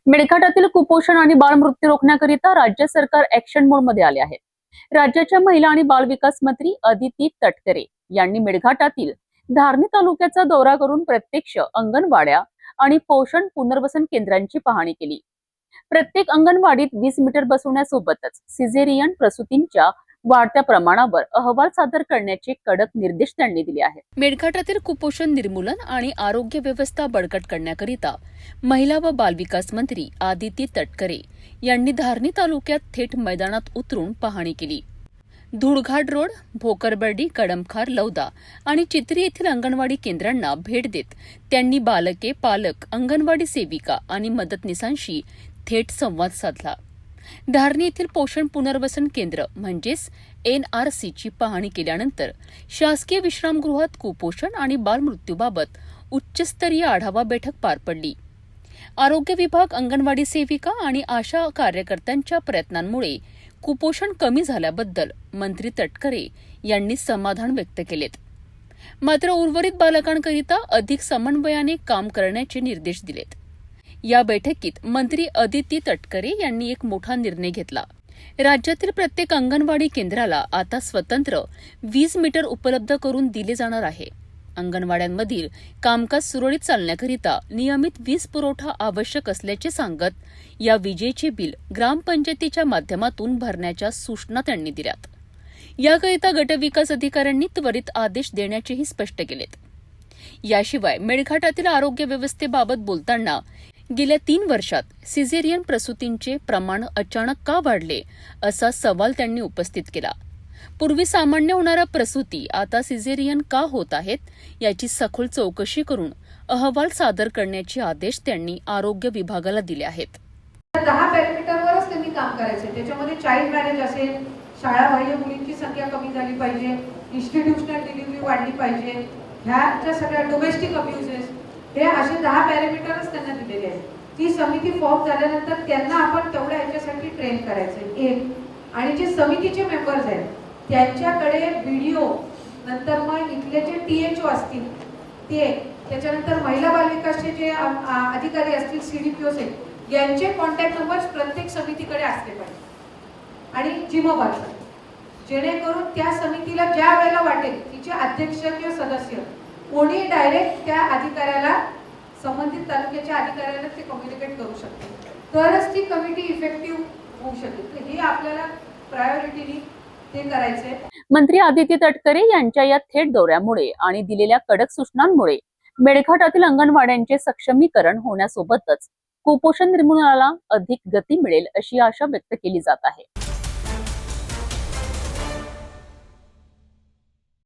मेळघाटातील कुपोषण आणि बालमृत्यू रोखण्याकरिता राज्य सरकार ऍक्शन मोड मध्ये आले आहे। राज्याच्या महिला आणि बाल विकास मंत्री अदिती तटकरे यांनी मेळघाटातील धारणी तालुक्याचा दौरा करून प्रत्यक्ष अंगणवाड्या आणि पोषण पुनर्वसन केंद्रांची पाहणी केली। प्रत्येक अंगणवाडीत 20 मीटर बसवण्यासोबतच सिझेरियन प्रसूतींच्या वाढत्या प्रमाणावर अहवाल सादर करण्याचे कडक निर्देश त्यांनी दिले आहेत। मेळघाटातील कुपोषण निर्मूलन आणि आरोग्य व्यवस्था बळकट करण्याकरिता महिला व बालविकास मंत्री अदिती तटकरे यांनी धारणी तालुक्यात थेट मैदानात उतरून पाहणी केली। धुळघाट रोड, भोकरबर्डी, कडमखार, लौदा आणि चित्री येथील अंगणवाडी केंद्रांना भेट देत त्यांनी बालके, पालक, अंगणवाडी सेविका आणि मदतनीसांशी थेट संवाद साधला। धारणी येथील पोषण पुनर्वसन केंद्र म्हणजेच NRCची पाहणी केल्यानंतर शासकीय विश्रामगृहात कुपोषण आणि बालमृत्यूबाबत उच्चस्तरीय आढावा बैठक पार पडली। आरोग्य विभाग, अंगणवाडी सेविका आणि आशा कार्यकर्त्यांच्या प्रयत्नांमुळे कुपोषण कमी झाल्याबद्दल मंत्री तटकरे यांनी समाधान व्यक्त केलेत। मात्र उर्वरित बालकांकरिता अधिक समन्वयाने काम करण्याचे निर्देश दिलेत। या बैठकीत मंत्री अदिती तटकरे यांनी एक मोठा निर्णय घेतला। राज्यातील प्रत्येक अंगणवाडी केंद्राला आता स्वतंत्र 20 मीटर उपलब्ध करून दिले जाणार आहे। अंगणवाड्यांमधील कामकाज सुरळीत चालण्याकरिता नियमित वीज पुरवठा आवश्यक असल्याचे सांगत या विजेचे बिल ग्रामपंचायतीच्या माध्यमातून भरण्याच्या सूचना त्यांनी दिल्यात। याकरिता गटविकास अधिकाऱ्यांनी त्वरित आदेश देण्याचेही स्पष्ट केलेत। याशिवाय मेळघाटातील आरोग्य व्यवस्थेबाबत बोलताना गेल्या 3 वर्षात सिझेरियन प्रसूतींचे प्रमाण अचानक का वाढले असा सवाल त्यांनी उपस्थित केला। पूर्वी सामान्य होणाऱ्या प्रसूती आता सिझेरियन का होत आहेत याची सखोल चौकशी करून अहवाल सादर करण्याचे आदेश त्यांनी आरोग्य विभागाला दिले आहेत। 10 पॅरामीटरवरच त्यांनी काम करायचे। त्याच्यामध्ये चाइल्ड मॅरेज असेल, शाळाबाह्य मुलींची संख्या कमी झाली पाहिजे, इन्स्टिट्यूशनल डिलिव्हरी वाढली पाहिजे, ह्या ज्या सगळ्या डोमेस्टिक अब्युजेस, हे असे 10 पॅरामीटरच त्यांना दिलेले आहेत। ती समिती फॉर्म झाल्यानंतर त्यांना आपण तेवढ्या ह्याच्यासाठी ट्रेन करायचं एक, आणि जे समितीचे मेंबर्स आहेत त्यांच्याकडे व्हिडिओ, नंतर मग इथले जे THO असतील ते, त्याच्यानंतर महिला बाल विकासचे जे अधिकारी असतील, CDPO आहेत, यांचे कॉन्टॅक्ट नंबर्स प्रत्येक समितीकडे असले पाहिजे आणि जिम्मेदार, जेणेकरून त्या समितीला ज्या वेळेला वाटेल तिचे अध्यक्ष किंवा सदस्य कोणी डायरेक्ट त्या अधिकाऱ्याला, संबंधित तालुक्याच्या अधिकाऱ्याला ते कम्युनिकेट करू शकते, तरच ती कमिटी इफेक्टिव्ह होऊ शकेल। तर हे आपल्याला प्रायोरिटीने ते करायचे। मंत्री अदिती तटकरे यांच्या या थेट दौऱ्यामुळे आणि दिलेल्या कडक सूचनांमुळे मेळघाटातील अंगणवाड्यांचे सक्षमीकरण होण्यासोबतच कुपोषण निर्मूलनाला अधिक गती मिळेल अशी आशा व्यक्त केली जात आहे।